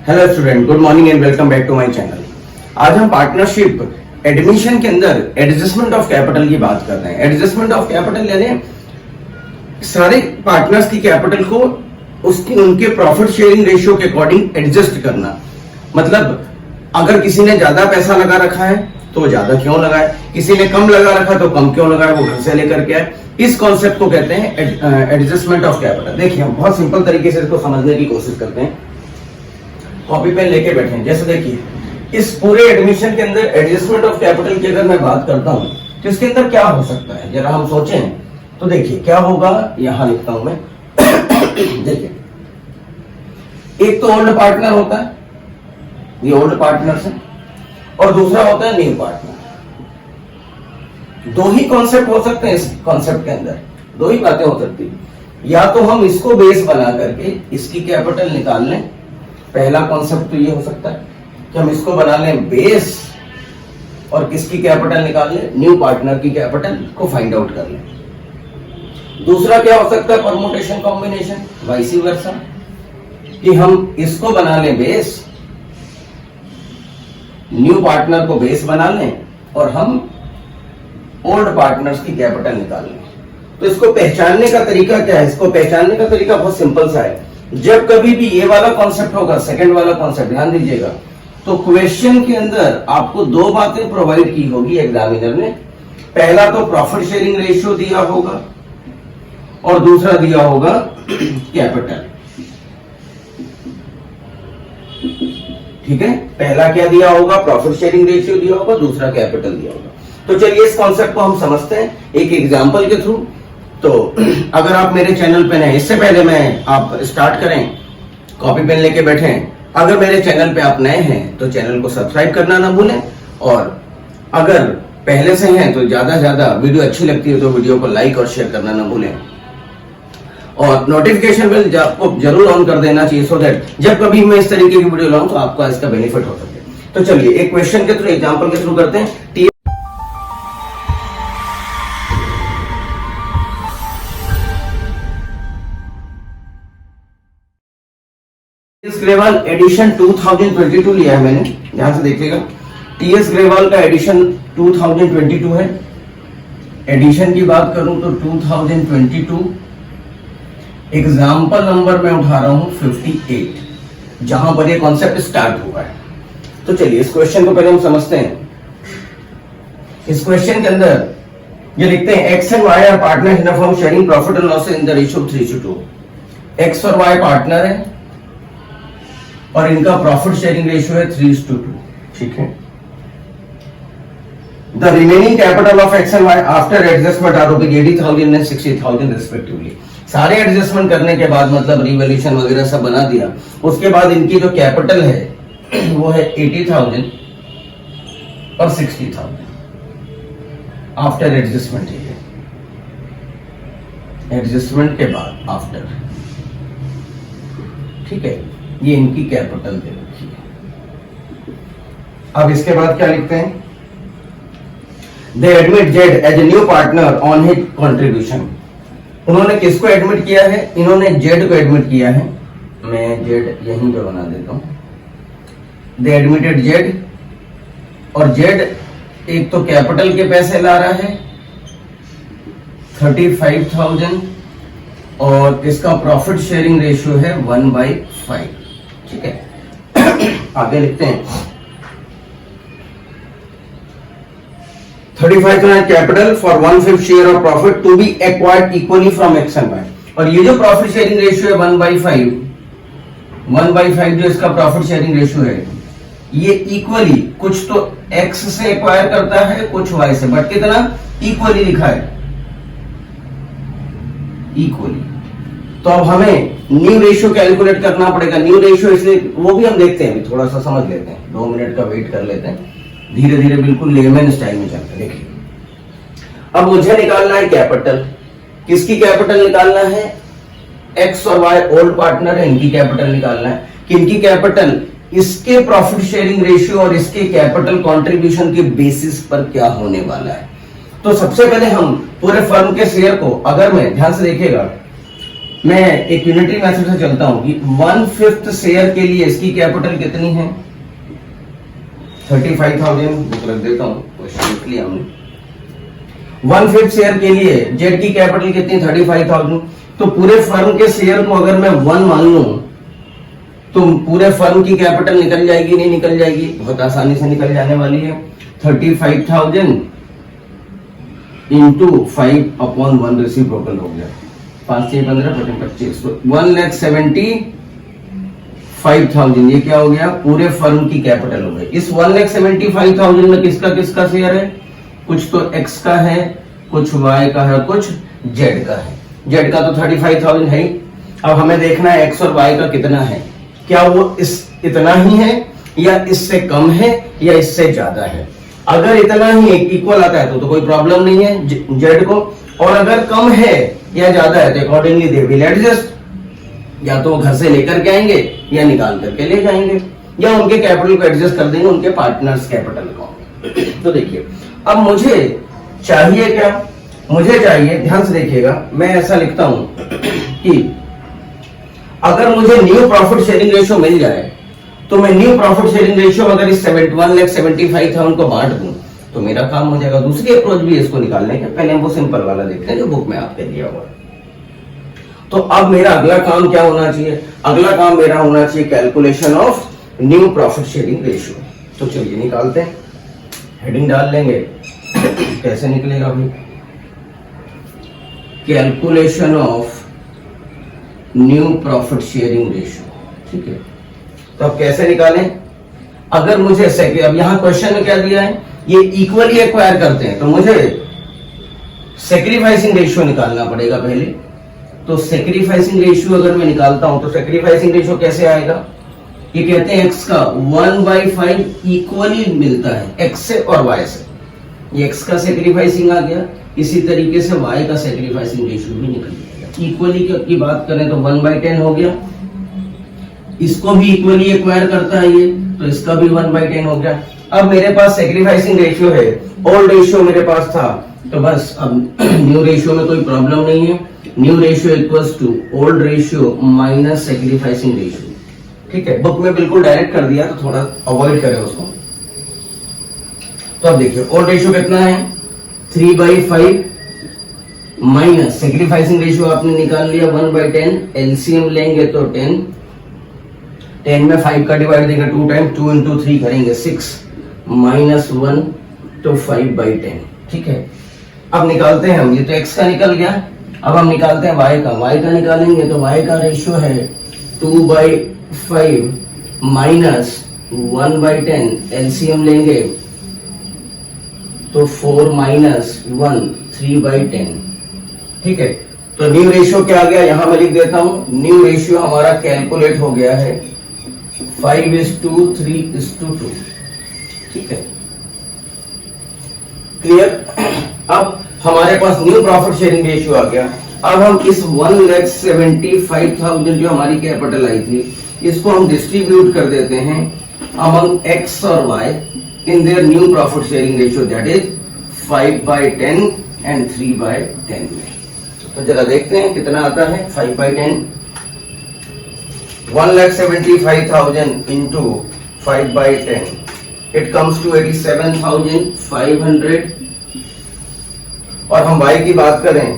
Hello student, good morning and welcome back to my channel. आज हम partnership admission के अंदर एडजस्टमेंट ऑफ कैपिटल की बात कर रहे हैं। एडजस्टमेंट ऑफ कैपिटल यानी सारे पार्टनर्स की कैपिटल को उसकी उनके प्रॉफिट शेयरिंग रेशियो के अकॉर्डिंग एडजस्ट करना। मतलब अगर किसी ने ज्यादा पैसा लगा रखा है तो ज्यादा क्यों लगाए, किसी ने कम लगा रखा तो कम क्यों लगाए, वो घर से लेकर के आए। इस कॉन्सेप्ट को कहते हैं एडजस्टमेंट ऑफ कैपिटल। देखिए, हम बहुत सिंपल तरीके से इसको समझने की कोशिश करते हैं। कॉपी पेन लेके बैठे, जैसे देखिए इस पूरे एडमिशन के अंदर एडजस्टमेंट ऑफ कैपिटल की अगर मैं बात करता हूं तो इसके अंदर क्या हो सकता है, जरा हम सोचें तो देखिए क्या होगा। यहां लिखता हूं मैं देखिए, एक तो ओल्ड पार्टनर होता है, ये ओल्ड पार्टनर है, और दूसरा होता है न्यू पार्टनर। दो ही कॉन्सेप्ट हो सकते हैं इस कॉन्सेप्ट के अंदर, दो ही बातें हो सकती है। या तो हम इसको बेस बना करके इसकी कैपिटल निकाल लें, पहला कॉन्सेप्ट तो ये हो सकता है कि हम इसको बना लें बेस और किसकी कैपिटल निकाल लें, न्यू पार्टनर की कैपिटल को फाइंड आउट कर लें। दूसरा क्या हो सकता है, परमुटेशन कॉम्बिनेशन, वाइस वर्सा, कि हम इसको बना लें बेस, न्यू पार्टनर को बेस बना लें और हम ओल्ड पार्टनर्स की कैपिटल निकाल लें। तो इसको पहचानने का तरीका क्या है? इसको पहचानने का तरीका बहुत सिंपल सा है। जब कभी भी ये वाला कॉन्सेप्ट होगा, सेकंड वाला कॉन्सेप्ट, ध्यान दीजिएगा, तो क्वेश्चन के अंदर आपको दो बातें प्रोवाइड की होगी एग्जामिनर ने। पहला तो प्रॉफिट शेयरिंग रेशियो दिया होगा और दूसरा दिया होगा कैपिटल। ठीक है, पहला क्या दिया होगा, प्रॉफिट शेयरिंग रेशियो दिया होगा, दूसरा कैपिटल दिया होगा। तो चलिए इस कॉन्सेप्ट को हम समझते हैं एक एग्जांपल के थ्रू। तो अगर आप मेरे चैनल पे नए, इससे पहले मैं आप स्टार्ट करें, कॉपी पेन लेके बैठे, अगर मेरे चैनल पे आप नए हैं तो चैनल को सब्सक्राइब करना ना भूलें, और अगर पहले से हैं तो ज्यादा से ज्यादा वीडियो अच्छी लगती है तो वीडियो को लाइक और शेयर करना ना भूलें, और नोटिफिकेशन बेल आपको जरूर ऑन कर देना चाहिए, सो दैट जब कभी मैं इस तरीके की वीडियो लाऊं तो आपको इसका बेनिफिट हो सके। तो चलिए एक क्वेश्चन के थ्रू, एग्जाम्पल के थ्रू करते हैं। टीएस ग्रेवाल एडिशन 2022 लिया है मैंने, ध्यान से देखिएगा। टीएस ग्रेवाल का एडिशन 2022 है। एडिशन की बात करूं तो 2022, एग्जाम्पल नंबर मैं उठा रहा हूं 58, जहां पर ये कॉन्सेप्ट स्टार्ट हुआ है। तो चलिए इस क्वेश्चन को पहले हम समझते हैं। इस क्वेश्चन के अंदर ये लिखते हैं, x and y are partner in a firm sharing profit and loss in the ratio 3:2। X और वाई पार्टनर है और इनका प्रॉफिट शेयरिंग रेशियो है 3:2। ठीक है, the remaining capital of x and y after adjustment are rupees 80,000 and 60,000 respectively. सारे adjustment करने के बाद, मतलब रिवैल्यूएशन वगैरह सब बना दिया, उसके बाद इनकी जो कैपिटल है वो है 80,000 और 60,000 आफ्टर एडजस्टमेंट। एडजस्टमेंट के बाद आफ्टर, ठीक है, ये इनकी कैपिटल दे रखी है। अब इसके बाद क्या लिखते हैं, they admit z as a new partner on his contribution. उन्होंने किसको एडमिट किया है, इन्होंने जेड को एडमिट किया है। मैं जेड यहीं पे बना देता हूं। दे एडमिटेड जेड, और जेड एक तो कैपिटल के पैसे ला रहा है 35,000 और इसका प्रॉफिट शेयरिंग रेशियो है 1/5। ठीक है, आगे लिखते हैं 35,000 capital for 1/5 share of profit to be acquired equally from x and y. और ये जो प्रॉफिट शेयरिंग रेशियो है 1/5 जो इसका प्रॉफिट शेयरिंग रेशियो है, ये इक्वली कुछ तो एक्स से एक्वायर करता है, कुछ वाई से, बट कितना इक्वली लिखा है, इक्वली। तो अब हमें न्यू रेशियो कैलकुलेट करना पड़ेगा। न्यू रेशियो इसलिए वो भी हम देखते हैं, थोड़ा सा समझ लेते हैं, 2 मिनट का वेट कर लेते हैं, धीरे धीरे बिल्कुल लेमन स्टाइल में चलते हैं। देखिए, अब मुझे निकालना है कैपिटल। किसकी कैपिटल निकालना है, एक्स और वाई ओल्ड पार्टनर है, इनकी कैपिटल निकालना है। किनकी कैपिटल, इसके प्रॉफिट शेयरिंग रेशियो और इसके कैपिटल कंट्रीब्यूशन के बेसिस पर क्या होने वाला है। तो सबसे पहले हम पूरे फर्म के शेयर को, अगर मैं, ध्यान से देखिएगा, मैं एक यूनिटरी मेथड से चलता हूं कि 1/5 शेयर के लिए इसकी कैपिटल कितनी है 35,000 बुक रख देता हूं, क्वेश्चन लिख लिया हमने। 1/5 शेयर के लिए जेड की कैपिटल कितनी 35,000। तो पूरे फर्म के शेयर को अगर मैं 1 मान लूं तो पूरे फर्म की कैपिटल निकल जाएगी, नहीं निकल जाएगी, बहुत आसानी से निकल जाने वाली है। 35,000 इंटू 5/1 रेसिप्रोकल हो गया, 5 6 15 25, तो 1,75,000 ये क्या हो गया पूरे फर्म की कैपिटल हो गई। इस 1,75,000 में किसका किसका शेयर है, कुछ तो एक्स का है, कुछ वाई का है, कुछ जेड का है। जेड का तो 35,000 है ही। अब हमें देखना है एक्स और वाई का कितना है, क्या वो इतना ही है या इससे कम है या इससे ज्यादा है। अगर इतना ही इक्वल आता है तो कोई प्रॉब्लम नहीं है जेड को, और अगर कम है या ज्यादा है तो अकॉर्डिंगली दे विल एडजस्ट, या तो घर से लेकर के आएंगे या निकाल करके ले जाएंगे या उनके कैपिटल को एडजस्ट कर देंगे, उनके पार्टनर्स कैपिटल को। तो देखिए अब मुझे चाहिए क्या, मुझे चाहिए, ध्यान से देखिएगा, मैं ऐसा लिखता हूं कि अगर मुझे न्यू प्रॉफिट शेयरिंग रेशियो मिल जाए तो मैं न्यू प्रॉफिट शेयरिंग रेशियो अगर इस 1,75,000 को बांट दूं तो मेरा काम हो जाएगा। दूसरी अप्रोच भी इसको निकालने के, पहले हम वो सिंपल वाला देखते हैं जो बुक में आपके दिया हुआ है। तो अब मेरा अगला काम क्या होना चाहिए, अगला काम मेरा होना चाहिए calculation of new profit sharing ratio. तो चलिए निकालते हैं, हेडिंग डाल लेंगे, कैसे निकलेगा भाई, calculation of new profit sharing ratio. ठीक है, तो अब कैसे निकालें, अगर मुझे अब यहां क्वेश्चन में क्या दिया है, ये इक्वली एक्वायर करते हैं तो मुझे सेक्रीफाइसिंग रेशियो निकालना पड़ेगा पहले। तो सेक्रीफाइसिंग रेशियो अगर मैं निकालता हूं तो सेक्रीफाइसिंग रेशियो कैसे आएगा, ये कहते हैं x का 1/5 इक्वली मिलता है x से और y से, ये x का सेक्रीफाइसिंग आ गया, इसी तरीके से y का सेक्रीफाइसिंग रेशियो भी निकल जाएगा। इक्वली की बात करें तो 1/10 हो गया, इसको भी इक्वली एक्वायर करता है ये, तो इसका भी 1/10 हो गया। अब मेरे पास सेक्रीफाइसिंग रेशियो है, ओल्ड रेशियो मेरे पास था, तो बस अब न्यू रेशियो में कोई प्रॉब्लम नहीं है। New ratio equals to old ratio minus sacrificing ratio. ठीक है, बुक में बिल्कुल डायरेक्ट कर दिया तो थोड़ा अवॉइड करें उसको। तो अब देखिए ओल्ड रेशियो कितना है 3/5 माइनस सेक्रीफाइसिंग रेशियो आपने निकाल लिया 1/10, एलसीएम लेंगे तो 10 में 5 का डिवाइड देंगे 2 टाइम, 2 into 3 करेंगे 6 माइनस 1 तो 5/10। ठीक है, अब निकालते हैं हम, ये तो x का निकल गया, अब हम निकालते हैं y का। y का निकालेंगे तो y का रेशियो है 2/5 माइनस 1/10, एलसीएम लेंगे तो 4 माइनस 1 3/10। ठीक है, तो न्यू रेशियो क्या आ गया, यहां मैं लिख देता हूं, न्यू रेशियो हमारा कैलकुलेट हो गया है 5:3:2। ठीक है, क्लियर। अब हमारे पास न्यू प्रॉफिट शेयरिंग रेशियो आ गया। अब हम इस 1,75,000 जो हमारी कैपिटल आई थी, इसको हम डिस्ट्रीब्यूट कर देते हैं अमंग एक्स और y in their new profit sharing ratio, that is 5/10 and 3/10 में। तो जरा देखते हैं कितना आता है 5/10, 1,75,000 into 5/10, it comes to 87,500। और हम y की बात करें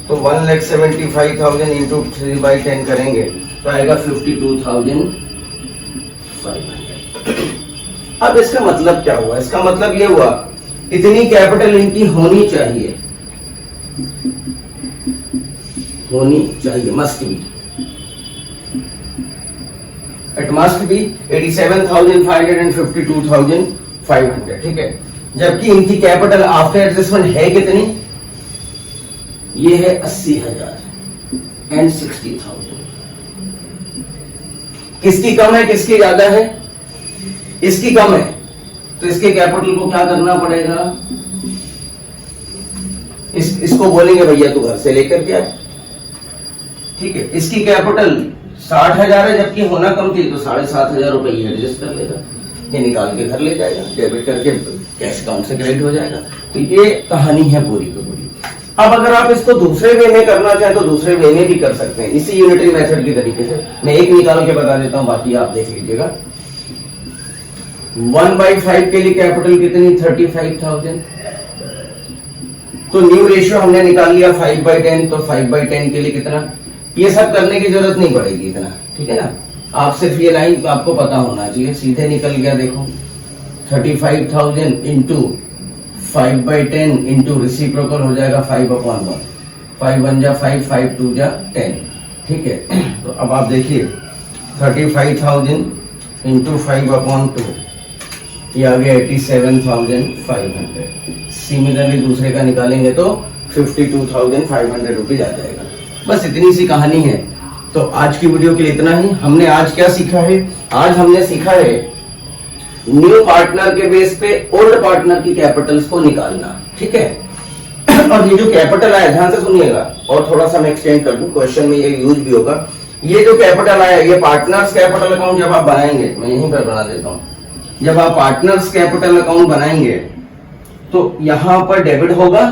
तो 1,75,000 into 3/10 करेंगे तो आएगा 52,500। अब इसका मतलब क्या हुआ, इसका मतलब ये हुआ इतनी कैपिटल इनकी होनी चाहिए, must be, it must be 87,500 and 52,500। ठीक है, जबकि इनकी कैपिटल आफ्टर एडजस्टमेंट है कितनी, ये है 80,000 and 60,000। किसकी कम है किसकी ज्यादा है, इसकी कम है, तो इसके कैपिटल को क्या करना पड़ेगा, इसको बोलेंगे भैया तू घर से लेकर के आ। ठीक है, इसकी कैपिटल 60,000 है, जबकि होना कम थी, तो 7,500 रुपए ये एडजस्ट कर लेगा, ये निकाल के घर ले जाएगा, डेबिट करके कैश अकाउंट से क्रेडिट हो जाएगा। तो ये कहानी है पूरी की पूरी। अब अगर आप इसको दूसरे वे में करना चाहें तो दूसरे वे में भी कर सकते हैं, इसी यूनिटरी मेथड की तरीके से। मैं एक निकाल के बता देता हूं, बाकी आप देख लीजिएगा। 1/5 के लिए कैपिटल कितनी, 35,000। तो न्यू रेशियो हमने निकाल लिया 5/10, तो 5/10 के लिए कितना, ये सब करने की जरूरत नहीं पड़ेगी इतना, ठीक है ना। आप सिर्फ ये लाइन आपको पता होना चाहिए, सीधे निकल गया। देखो 35,000 इंटू 5/10 इंटू रिसिप्रोकल हो जाएगा 5/1, 5 1 जा 5, 5 2 जा 10, ठीक है। तो अब आप देखिए 35,000 इंटू 5/2, ये आ गया 87,500। सिमिलरली दूसरे का निकालेंगे तो 52,500 रुपीज आ जाएगा। बस इतनी सी कहानी है। तो आज की वीडियो के लिए इतना ही। हमने आज क्या सीखा है, आज हमने सीखा है न्यू पार्टनर के बेस पे ओल्ड पार्टनर की कैपिटल्स को निकालना, ठीक है। और ये जो कैपिटल आया, ध्यान से सुनिएगा, और थोड़ा सा मैं एक्सटेंड कर दूं, क्वेश्चन में ये यूज भी होगा। ये जो कैपिटल आया, ये पार्टनर्स कैपिटल अकाउंट जब आप बनाएंगे, मैं यहीं पर बना देता हूं, जब आप पार्टनर्स कैपिटल अकाउंट बनाएंगे तो यहां पर डेबिट होगा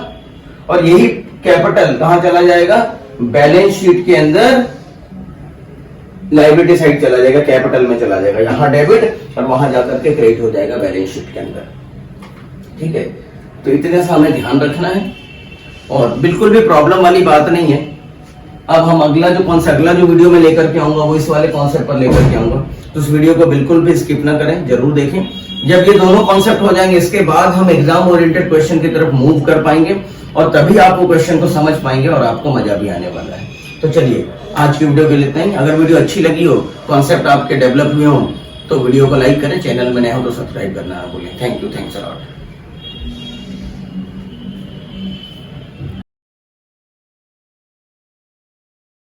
और यही कैपिटल कहां चला जाएगा, बैलेंस शीट के अंदर लायबिलिटी साइड चला जाएगा, कैपिटल में चला जाएगा। यहां डेबिट और वहां जाकर के क्रेडिट हो जाएगा बैलेंस शीट के अंदर, ठीक है। तो इतने सा हमें ध्यान रखना है और बिल्कुल भी प्रॉब्लम वाली बात नहीं है। अब हम अगला जो वीडियो में लेकर के आऊंगा वो इस वाले कॉन्सेप्ट पर लेकर के आऊंगा, तो उस वीडियो को बिल्कुल भी स्किप ना करें, जरूर देखें। जब ये दोनों कॉन्सेप्ट हो जाएंगे, इसके बाद हम एग्जाम ओरिएंटेड क्वेश्चन की तरफ मूव कर पाएंगे और तभी आप वो क्वेश्चन को समझ पाएंगे और आपको मजा भी आने वाला है। तो चलिए आज की वीडियो के लिए इतना ही। अगर वीडियो अच्छी लगी हो, कॉन्सेप्ट आपके डेवलप हुए हो, तो वीडियो को लाइक करें, चैनल में नए हो तो सब्सक्राइब करना ना भूलें। Thank you, thanks a lot.